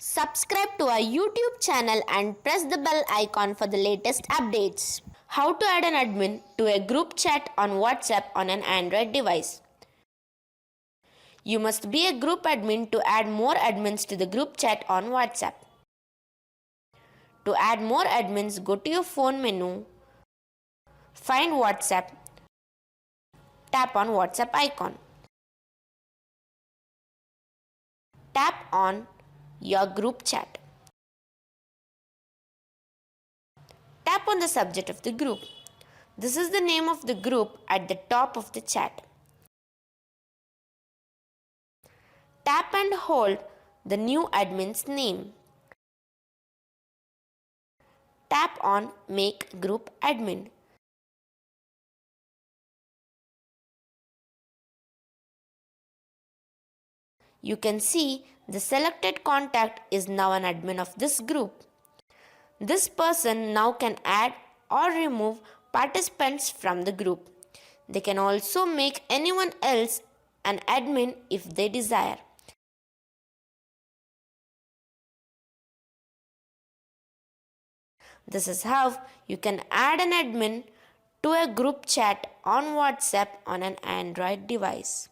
Subscribe to our YouTube channel and press the bell icon for the latest updates. How to add an admin to a group chat on WhatsApp on an Android device. You must be a group admin to add more admins to the group chat on WhatsApp. To add more admins, go to your phone menu, find WhatsApp, tap on WhatsApp icon. Tap on your group chat. Tap on the subject of the group. This is the name of the group at the top of the chat. Tap and hold the new admin's name. Tap on Make Group Admin. You can see the selected contact is now an admin of this group. This person now can add or remove participants from the group. They can also make anyone else an admin if they desire. This is how you can add an admin to a group chat on WhatsApp on an Android device.